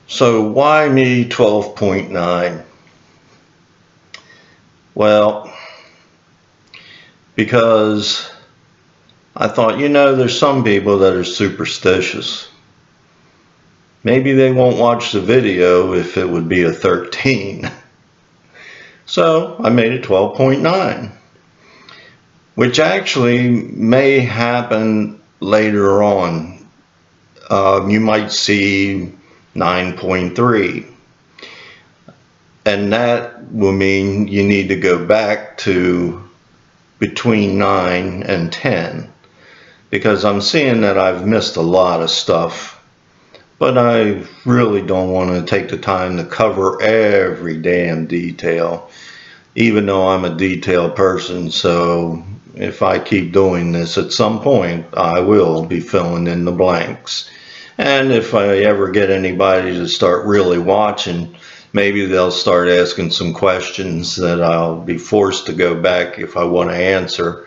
So why me 12.9? Well, because I thought, there's some people that are superstitious. Maybe they won't watch the video if it would be a 13. So I made it 12.9, which actually may happen later on. You might see 9.3. And that will mean you need to go back to between 9 and 10, because I'm seeing that I've missed a lot of stuff, but I really don't want to take the time to cover every damn detail, even though I'm a detailed person. So if I keep doing this, at some point I will be filling in the blanks. And if I ever get anybody to start really watching, maybe they'll start asking some questions that I'll be forced to go back if I want to answer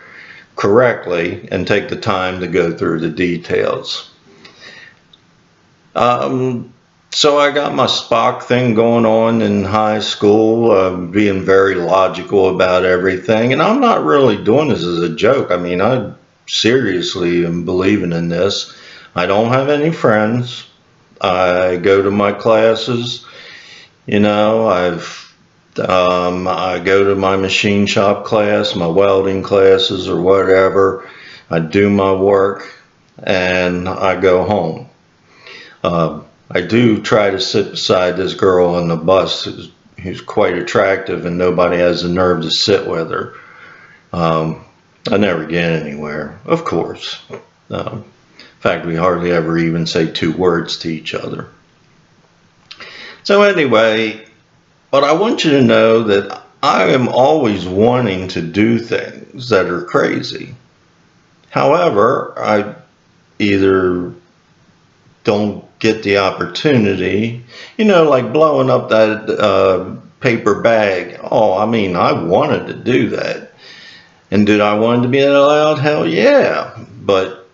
correctly and take the time to go through the details. So I got my Spock thing going on in high school, being very logical about everything. And I'm not really doing this as a joke. I mean, I seriously am believing in this. I don't have any friends. I go to my classes. I go to my machine shop class, my welding classes or whatever. I do my work and I go home. I do try to sit beside this girl on the bus who's quite attractive, and nobody has the nerve to sit with her. I never get anywhere, of course. In fact, we hardly ever even say 2 words to each other. So anyway, but I want you to know that I am always wanting to do things that are crazy. However, I either don't get the opportunity, like blowing up that paper bag. Oh, I mean, I wanted to do that. And did I want to be allowed? Hell yeah. But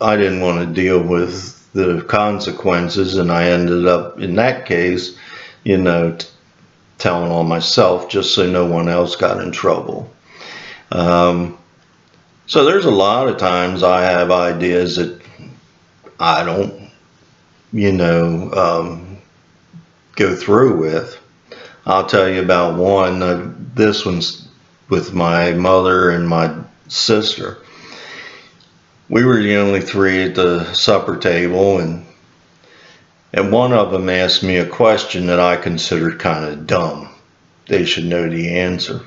I didn't want to deal with the consequences, and I ended up, in that case, telling on myself just so no one else got in trouble. So there's a lot of times I have ideas that I don't, go through with. I'll tell you about one. This one's with my mother and my sister. We were the only 3 at the supper table, and one of them asked me a question that I considered kind of dumb. They should know the answer.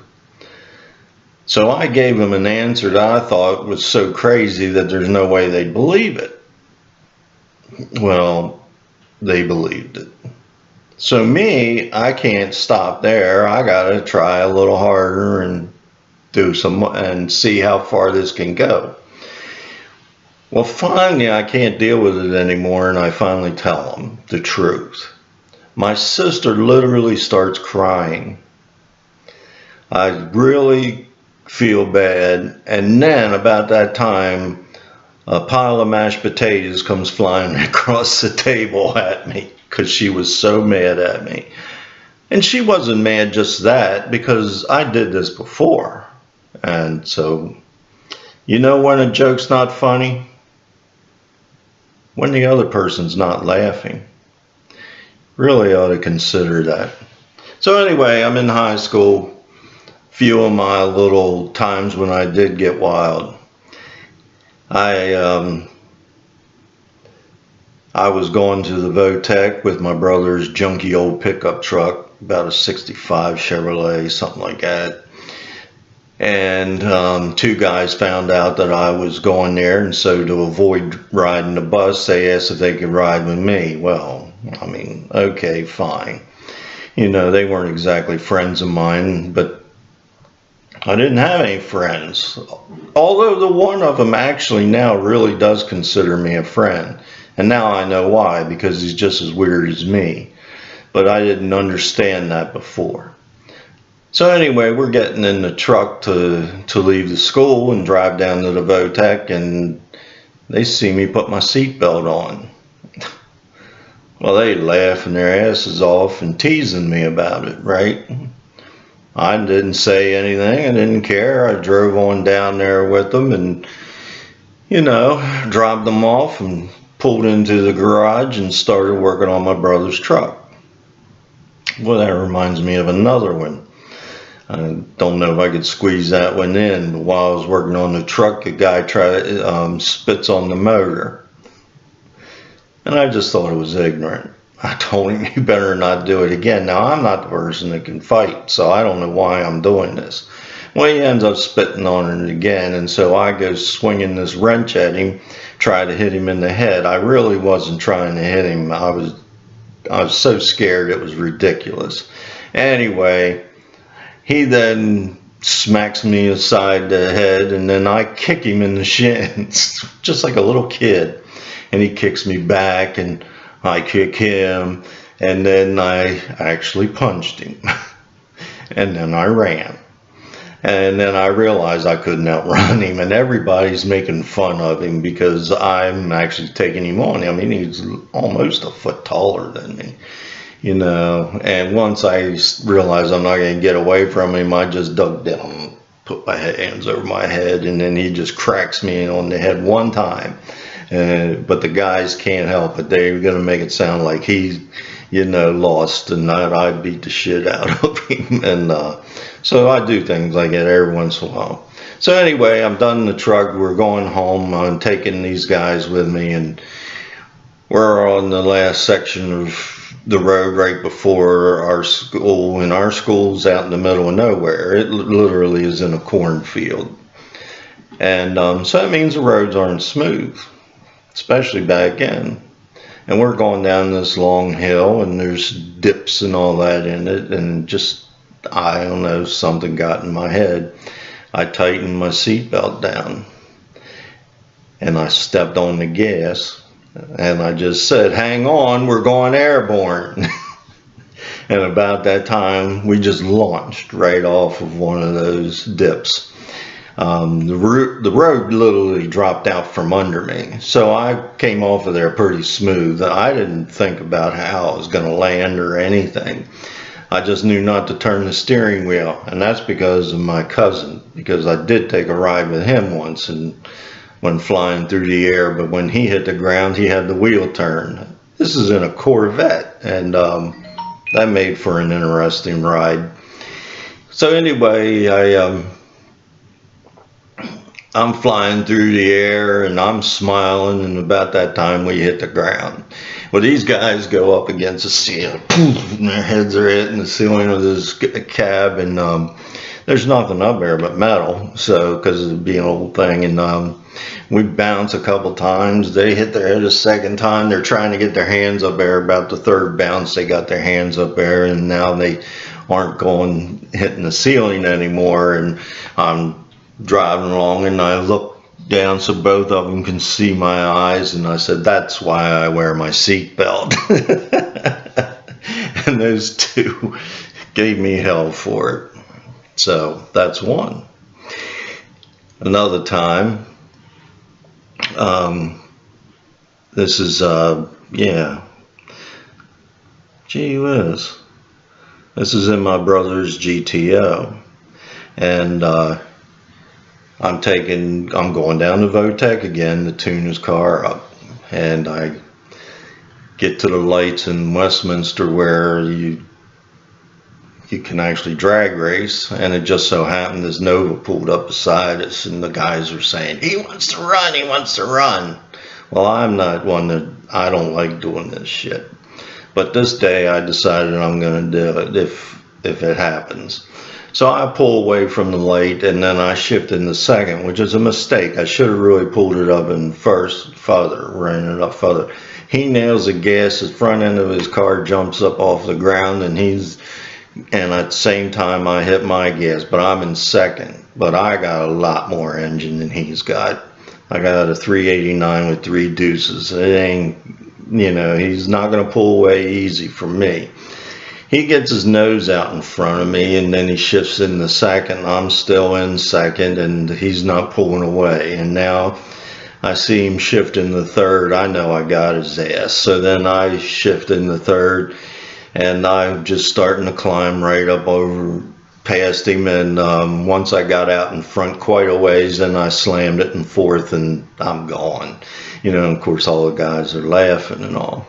So I gave them an answer that I thought was so crazy that there's no way they'd believe it. Well, they believed it. So me, I can't stop there. I gotta try a little harder and do some and see how far this can go. Well, finally, I can't deal with it anymore, and I finally tell them the truth. My sister literally starts crying. I really feel bad, and then about that time, a pile of mashed potatoes comes flying across the table at me because she was so mad at me. And she wasn't mad just that, because I did this before. And so, when a joke's not funny? When the other person's not laughing. Really ought to consider that. So anyway, I'm in high school. Few of my little times when I did get wild. I was going to the Votech with my brother's junky old pickup truck, about a 65 Chevrolet, something like that. And 2 guys found out that I was going there, and so to avoid riding the bus, they asked if they could ride with me. Well, I mean, okay, fine. They weren't exactly friends of mine, but I didn't have any friends. Although the one of them actually now really does consider me a friend. And now I know why, because he's just as weird as me. But I didn't understand that before. So anyway, we're getting in the truck to leave the school and drive down to the Votech, and they see me put my seatbelt on. Well, they laughing their asses off and teasing me about it, right? I didn't say anything. I didn't care. I drove on down there with them and, dropped them off and pulled into the garage and started working on my brother's truck. Well, that reminds me of another one. I don't know if I could squeeze that one in, but while I was working on the truck, a guy spits on the motor. And I just thought it was ignorant. I told him, you better not do it again. Now, I'm not the person that can fight, so I don't know why I'm doing this. Well, he ends up spitting on it again, and so I go swinging this wrench at him, try to hit him in the head. I really wasn't trying to hit him. I was so scared it was ridiculous. Anyway, he then smacks me aside the head, and then I kick him in the shins, just like a little kid. And he kicks me back, and I kick him, and then I actually punched him. And then I ran. And then I realized I couldn't outrun him, and everybody's making fun of him because I'm actually taking him on. I mean, he's almost a foot taller than me, And once I realized I'm not going to get away from him, I just dug down and put my hands over my head, and then he just cracks me on the head one time. But the guys can't help it. They're going to make it sound like he's, lost, and I beat the shit out of him. And so I do things like that every once in a while. So anyway, I'm done in the truck. We're going home. I'm taking these guys with me, and we're on the last section of the road right before our school. And our school's out in the middle of nowhere. It literally is in a cornfield. And so that means the roads aren't smooth, especially back in. And we're going down this long hill, and there's dips and all that in it, and just, I don't know, something got in my head. I tightened my seatbelt down, and I stepped on the gas, and I just said, hang on, we're going airborne. And about that time, we just launched right off of one of those dips. The road literally dropped out from under me, so I came off of there pretty smooth. I didn't think about how I was going to land or anything. I just knew not to turn the steering wheel, and that's because of my cousin, because I did take a ride with him once and when flying through the air, but when he hit the ground, he had the wheel turn. This is in a Corvette, and that made for an interesting ride. So anyway, I'm flying through the air and I'm smiling, and about that time we hit the ground. Well, these guys go up against the ceiling, and their heads are hitting the ceiling of this cab, and there's nothing up there but metal, so because of it being an old thing, and we bounce a couple times. They hit their head a second time. They're trying to get their hands up there. About the third bounce, they got their hands up there, and now they aren't hitting the ceiling anymore, and I'm driving along, and I look down so both of them can see my eyes, and I said, that's why I wear my seatbelt. And those two gave me hell for it. So that's one. Another time, this is gee whiz, this is in my brother's GTO, and I'm going down to Votech again to tune his car up, and I get to the lights in Westminster where you can actually drag race, and it just so happened this Nova pulled up beside us, and the guys were saying, he wants to run. Well, I'm not one I don't like doing this shit, but this day I decided I'm going to do it if it happens. So I pull away from the light, and then I shift in the second, which is a mistake. I should have really pulled it up in first further, ran it up further. He nails the gas, the front end of his car jumps up off the ground, and at the same time I hit my gas, but I'm in second. But I got a lot more engine than he's got. I got a 389 with 3 deuces. It ain't, he's not going to pull away easy from me. He gets his nose out in front of me, and then he shifts in the second. I'm still in second, and he's not pulling away. And now I see him shift in the third. I know I got his ass. So then I shift in the third, and I'm just starting to climb right up over past him. And once I got out in front quite a ways, then I slammed it in fourth, and I'm gone. You know, of course, all the guys are laughing and all.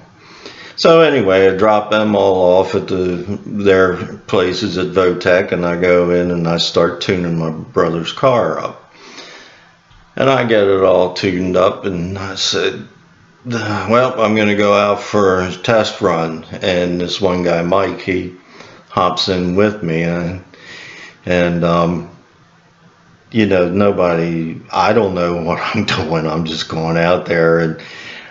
So anyway, I drop them all off at their places at Votech, and I go in and I start tuning my brother's car up. And I get it all tuned up, and I said, well, I'm going to go out for a test run. And this one guy, Mike, he hops in with me. And you know, I don't know what I'm doing. I'm just going out there, and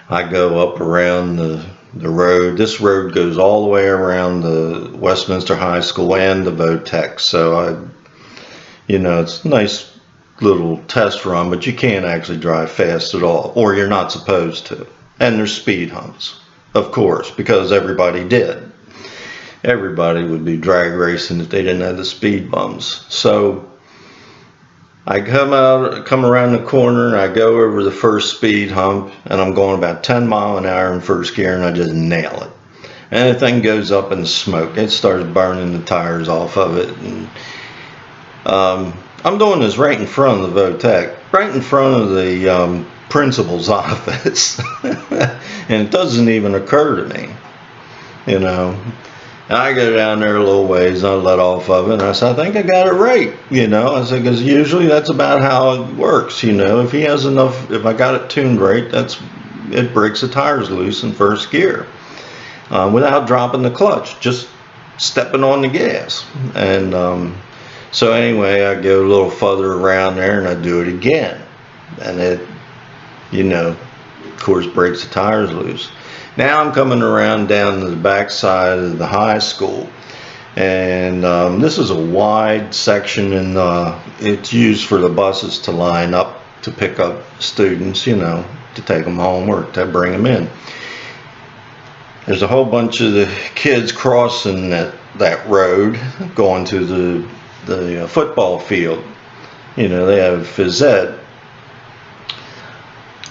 I go up around the road. This road goes all the way around the Westminster High School and the Votech. So you know, it's a nice little test run, but you can't actually drive fast at all, or you're not supposed to. And there's speed humps, of course, because everybody did. Everybody would be drag racing if they didn't have the speed bumps. So I come around the corner, and I go over the first speed hump, and I'm going about 10 miles an hour in first gear, and I just nail it. And the thing goes up in smoke. It starts burning the tires off of it. And I'm doing this right in front of the Votech, right in front of the principal's office. And it doesn't even occur to me, you know. And I go down there a little ways, and I let off of it, and I said, I think I got it right, you know. I said, because usually that's about how it works, you know. If he has enough, if I got it tuned right, it breaks the tires loose in first gear without dropping the clutch, just stepping on the gas. And so anyway, I go a little further around there, and I do it again, and it, you know, of course, breaks the tires loose. Now I'm coming around down to the back side of the high school, and this is a wide section, and it's used for the buses to line up to pick up students, you know, to take them home or to bring them in. There's a whole bunch of the kids crossing that road going to the football field. You know, they have phys ed.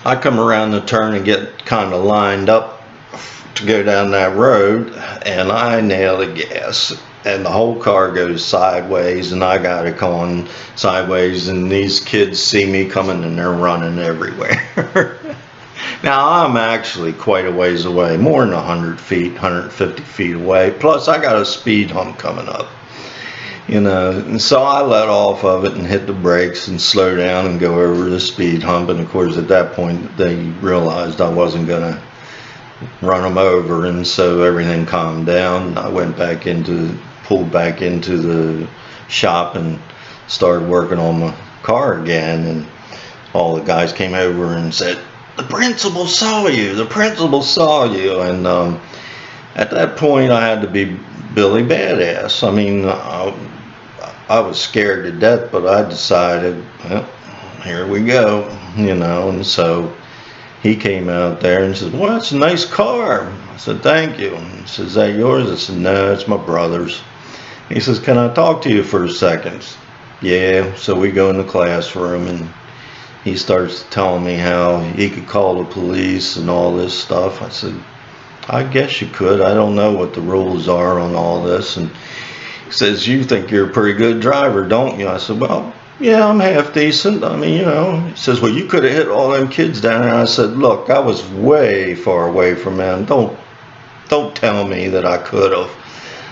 I come around the turn and get kind of lined up to go down that road, and I nail the gas, and the whole car goes sideways, and I got it going sideways, and these kids see me coming, and they're running everywhere. Now I'm actually quite a ways away, more than 100 feet, 150 feet away, plus I got a speed hump coming up, you know. And so I let off of it and hit the brakes and slow down and go over the speed hump, and of course at that point they realized I wasn't gonna run them over, and so everything calmed down. I went back pulled back into the shop and started working on my car again, and all the guys came over and said, the principal saw you, the principal saw you. And at that point I had to be Billy Badass. I mean, I was scared to death, but I decided, well, here we go, you know. And so he came out there and said, well, that's a nice car. I said, thank you. And he says, is that yours? I said, no, it's my brother's. He says, can I talk to you for a second? Yeah. So we go in the classroom, and he starts telling me how he could call the police and all this stuff. I said, I guess you could. I don't know what the rules are on all this. And he says, you think you're a pretty good driver, don't you? I said, well, yeah, I'm half decent. I mean, you know. He says, well, you could have hit all them kids down there. I said, look, I was way far away from them. Don't tell me that I could have.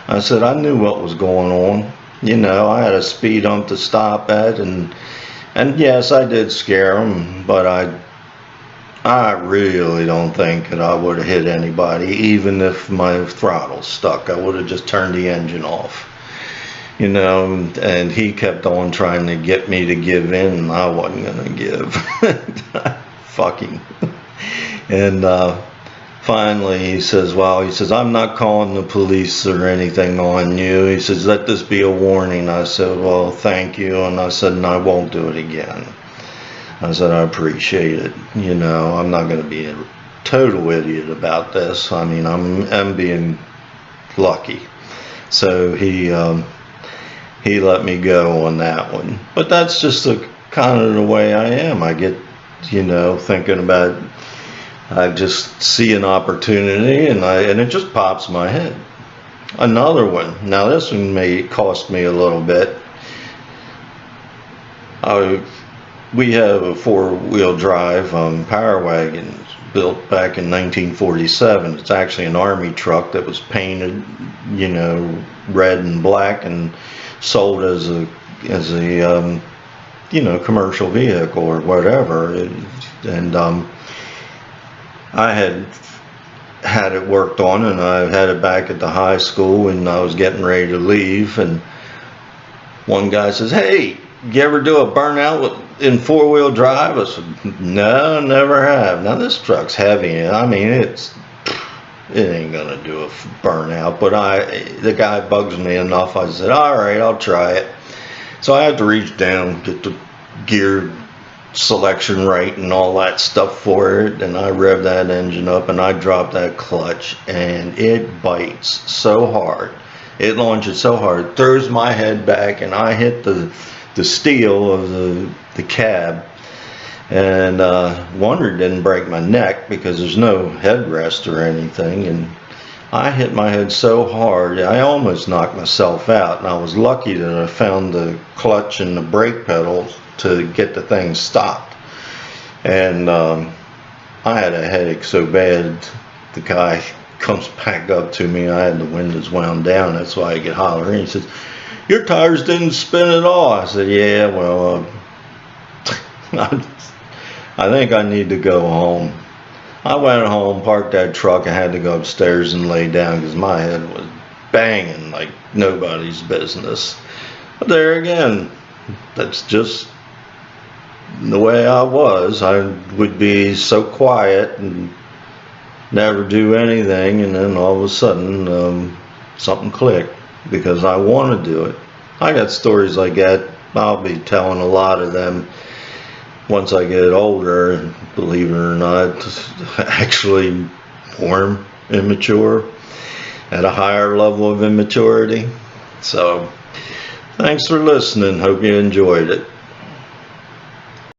I said, I knew what was going on. You know, I had a speed hump to stop at, and yes, I did scare them, but I really don't think that I would have hit anybody, even if my throttle stuck. I would have just turned the engine off. You know, and he kept on trying to get me to give in, and I wasn't going to give. Fucking. And finally he says, well, he says, I'm not calling the police or anything on you. He says, let this be a warning. I said, well, thank you. And I said, and I won't do it again. I said, I appreciate it. You know, I'm not going to be a total idiot about this. I mean, I'm being lucky. So he let me go on that one. But that's just kind of the way I am. I get, you know, thinking about, I just see an opportunity and it just pops in my head. Another one. Now this one may cost me a little bit. We have a 4-wheel drive power wagon built back in 1947. It's actually an army truck that was painted, you know, red and black and sold as a you know, commercial vehicle or whatever. And I had it worked on, and I had it back at the high school, and I was getting ready to leave, and one guy says, "Hey, you ever do a burnout in 4-wheel drive?" I said, "No, never have." Now this truck's heavy. I mean, it ain't gonna do a burnout, but the guy bugs me enough. I said, "All right, I'll try it." So I had to reach down, get the gear selection right and all that stuff for it, and I rev that engine up and I drop that clutch, and it bites so hard, it launches so hard, it throws my head back, and I hit the steel of the cab, and wonder it didn't break my neck because there's no headrest or anything, and I hit my head so hard I almost knocked myself out, and I was lucky that I found the clutch and the brake pedals to get the thing stopped. And I had a headache so bad, the guy comes back up to me, I had the windows wound down, that's why I get hollering. He says, "Your tires didn't spin at all." I said, "Yeah, well, I think I need to go home." I went home, parked that truck, and had to go upstairs and lay down because my head was banging like nobody's business. But there again, that's just the way I was. I would be so quiet and never do anything, and then all of a sudden something clicked because I want to do it. I got stories like that. I'll be telling a lot of them once I get older, believe it or not, actually more immature, at a higher level of immaturity. So thanks for listening. Hope you enjoyed it.